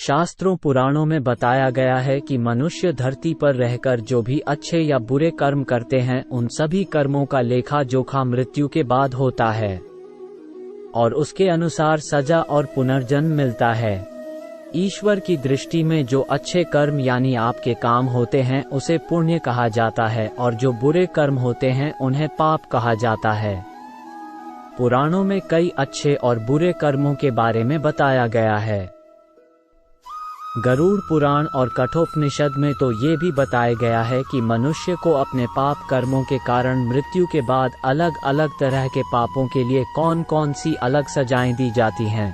शास्त्रों पुराणों में बताया गया है कि मनुष्य धरती पर रहकर जो भी अच्छे या बुरे कर्म करते हैं उन सभी कर्मों का लेखा जोखा मृत्यु के बाद होता है और उसके अनुसार सजा और पुनर्जन्म मिलता है। ईश्वर की दृष्टि में जो अच्छे कर्म यानी आपके काम होते हैं उसे पुण्य कहा जाता है और जो बुरे कर्म होते हैं उन्हें पाप कहा जाता है। पुराणों में कई अच्छे और बुरे कर्मों के बारे में बताया गया है। गरुड़ पुराण और कठोपनिषद में तो ये भी बताया गया है कि मनुष्य को अपने पाप कर्मों के कारण मृत्यु के बाद अलग अलग तरह के पापों के लिए कौन कौन सी अलग सजाएं दी जाती हैं।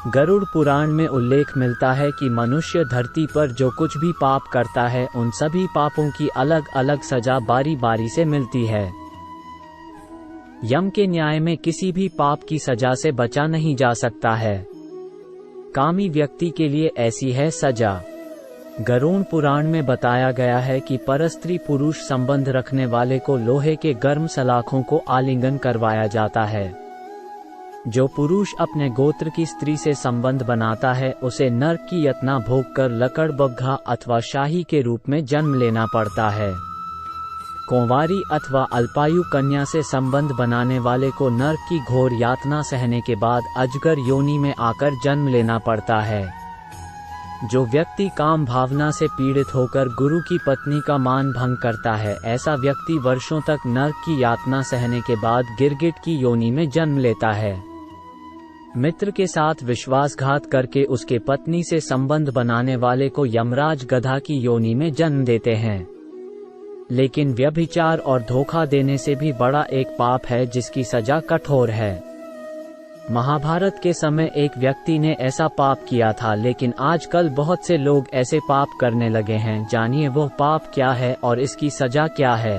गरुड़ पुराण में उल्लेख मिलता है कि मनुष्य धरती पर जो कुछ भी पाप करता है उन सभी पापों की अलग अलग सजा बारी बारी से मिलती है। यम के न्याय में किसी भी पाप की सजा से बचा नहीं जा सकता है। कामी व्यक्ति के लिए ऐसी है सजा। गरुड़ पुराण में बताया गया है कि परस्त्री पुरुष संबंध रखने वाले को लोहे के गर्म सलाखों को आलिंगन करवाया जाता है। जो पुरुष अपने गोत्र की स्त्री से संबंध बनाता है उसे नरक की यातना भोग कर लकड़बग्घा अथवा शाही के रूप में जन्म लेना पड़ता है। कुंवारी अथवा अल्पायु कन्या से संबंध बनाने वाले को नरक की घोर यातना सहने के बाद अजगर योनि में आकर जन्म लेना पड़ता है। जो व्यक्ति काम भावना से पीड़ित होकर गुरु की पत्नी का मान भंग करता है ऐसा व्यक्ति वर्षों तक नरक की यातना सहने के बाद गिरगिट की योनि में जन्म लेता है। मित्र के साथ विश्वासघात करके उसके पत्नी से संबंध बनाने वाले को यमराज गधा की योनि में जन्म देते हैं। लेकिन व्यभिचार और धोखा देने से भी बड़ा एक पाप है जिसकी सजा कठोर है। महाभारत के समय एक व्यक्ति ने ऐसा पाप किया था, लेकिन आजकल बहुत से लोग ऐसे पाप करने लगे हैं। जानिए वो पाप क्या है और इसकी सजा क्या है।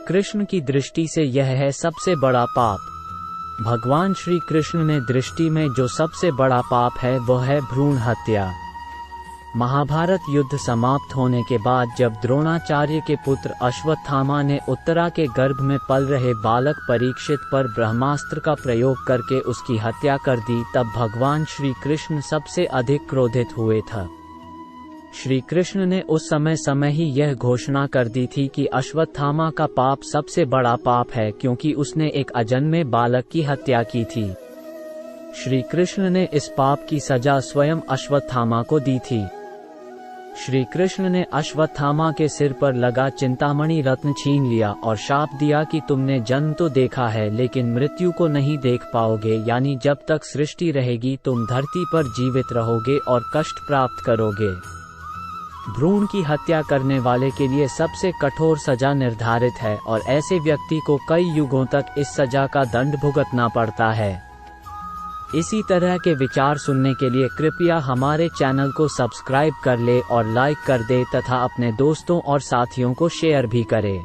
कृष्ण की दृष्टि से यह है सबसे बड़ा पाप। भगवान श्री कृष्ण ने दृष्टि में जो सबसे बड़ा पाप है वह है भ्रूण हत्या। महाभारत युद्ध समाप्त होने के बाद जब द्रोणाचार्य के पुत्र अश्वत्थामा ने उत्तरा के गर्भ में पल रहे बालक परीक्षित पर ब्रह्मास्त्र का प्रयोग करके उसकी हत्या कर दी, तब भगवान श्री कृष्ण सबसे अधिक क्रोधित हुए थे। श्री कृष्ण ने उस समय ही यह घोषणा कर दी थी कि अश्वत्थामा का पाप सबसे बड़ा पाप है, क्योंकि उसने एक अजन्मे बालक की हत्या की थी। श्री कृष्ण ने इस पाप की सजा स्वयं अश्वत्थामा को दी थी। श्री कृष्ण ने अश्वत्थामा के सिर पर लगा चिंतामणि रत्न छीन लिया और शाप दिया कि तुमने जन्म तो देखा है लेकिन मृत्यु को नहीं देख पाओगे, यानी जब तक सृष्टि रहेगी तुम धरती पर जीवित रहोगे और कष्ट प्राप्त करोगे। भ्रूण की हत्या करने वाले के लिए सबसे कठोर सजा निर्धारित है और ऐसे व्यक्ति को कई युगों तक इस सजा का दंड भुगतना पड़ता है। इसी तरह के विचार सुनने के लिए कृपया हमारे चैनल को सब्सक्राइब कर ले और लाइक कर दे तथा अपने दोस्तों और साथियों को शेयर भी करें।